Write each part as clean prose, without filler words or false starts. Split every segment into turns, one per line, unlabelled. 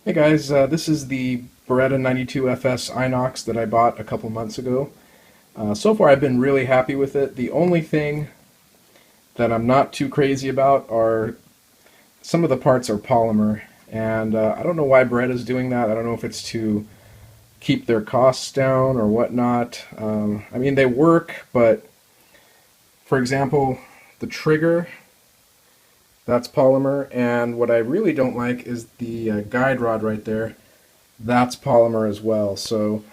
Hey guys, this is the Beretta 92FS Inox that I bought a couple months ago. So far I've been really happy with it. The only thing that I'm not too crazy about are some of the parts are polymer, and I don't know why Beretta's doing that. I don't know if it's to keep their costs down or whatnot. I mean, they work, but for example, the trigger, that's polymer, and what I really don't like is the guide rod right there. That's polymer as well. So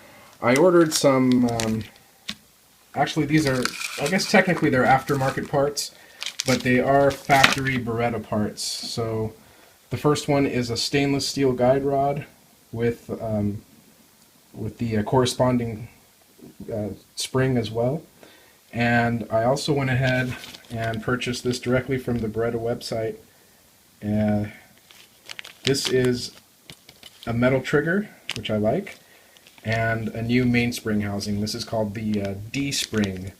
I ordered some, actually these are, I guess technically they're aftermarket parts, but they are factory Beretta parts. So the first one is a stainless steel guide rod with the corresponding spring as well. And I also went ahead and purchased this directly from the Beretta website. This is a metal trigger, which I like, and a new mainspring housing. This is called the D-spring.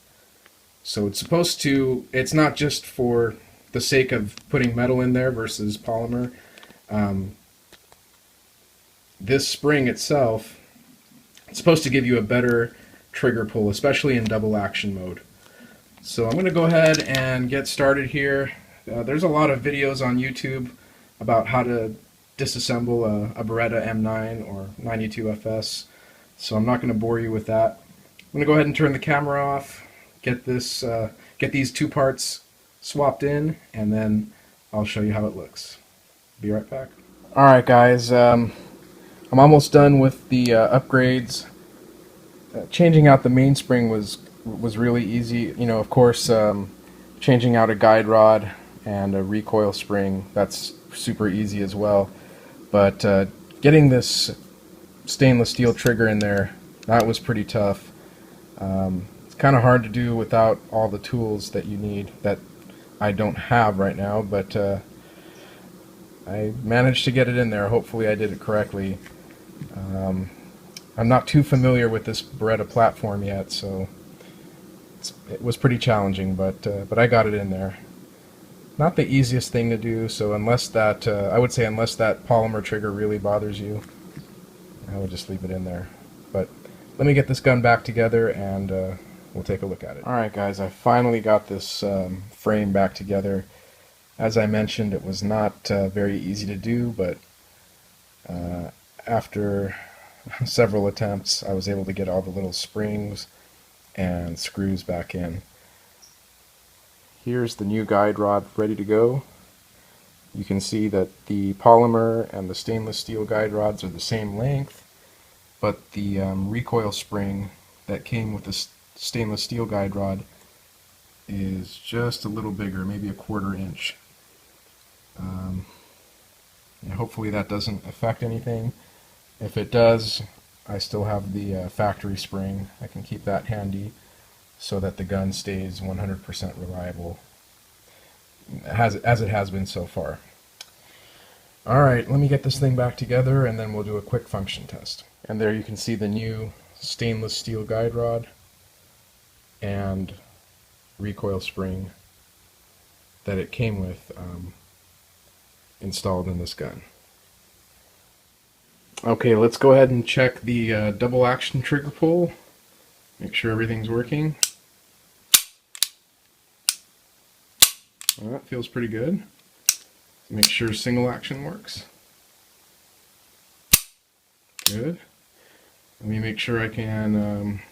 So it's supposed to, it's not just for the sake of putting metal in there versus polymer. This spring itself, it's supposed to give you a better trigger pull, especially in double action mode. So I'm going to go ahead and get started here. There's a lot of videos on YouTube about how to disassemble a Beretta M9 or 92FS, so I'm not going to bore you with that. I'm going to go ahead and turn the camera off, get these two parts swapped in, and then I'll show you how it looks. Be right back. Alright guys, I'm almost done with the upgrades. Changing out the mainspring was really easy. You know, of course, changing out a guide rod and a recoil spring, that's super easy as well. But getting this stainless steel trigger in there, that was pretty tough. It's kind of hard to do without all the tools that you need that I don't have right now, but I managed to get it in there. Hopefully I did it correctly. I'm not too familiar with this Beretta platform yet, so it was pretty challenging, but I got it in there. Not the easiest thing to do, so unless that, I would say unless that polymer trigger really bothers you, I would just leave it in there. But let me get this gun back together and we'll take a look at it. Alright guys, I finally got this frame back together. As I mentioned, it was not very easy to do, but after several attempts I was able to get all the little springs and screws back in. Here's the new guide rod ready to go. You can see that the polymer and the stainless steel guide rods are the same length, but the recoil spring that came with the stainless steel guide rod is just a little bigger, maybe a 1/4 inch. And hopefully that doesn't affect anything. If it does, I still have the factory spring. I can keep that handy so that the gun stays 100% reliable, as it has been so far. Alright, let me get this thing back together and then we'll do a quick function test. And there you can see the new stainless steel guide rod and recoil spring that it came with installed in this gun. Okay, let's go ahead and check the double action trigger pull. Make sure everything's working. Well, that feels pretty good. Make sure single action works. Good. Let me make sure I can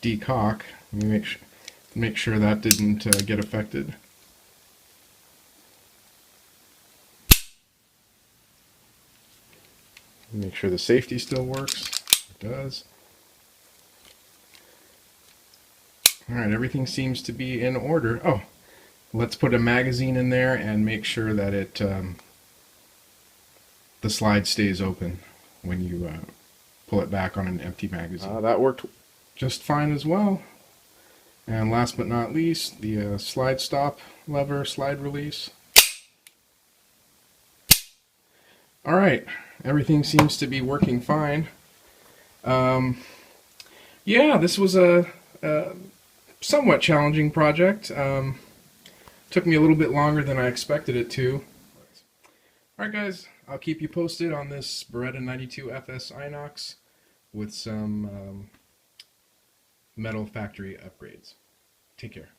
decock. Let me make sure that didn't get affected. Make sure the safety still works. It does. Alright, everything seems to be in order. Oh, let's put a magazine in there and make sure that it the slide stays open when you pull it back on an empty magazine. That worked just fine as well. And last but not least, the slide stop lever, slide release. Alright, everything seems to be working fine. Yeah, this was a somewhat challenging project. Took me a little bit longer than I expected it to. Alright guys, I'll keep you posted on this Beretta 92FS Inox with some metal factory upgrades. Take care.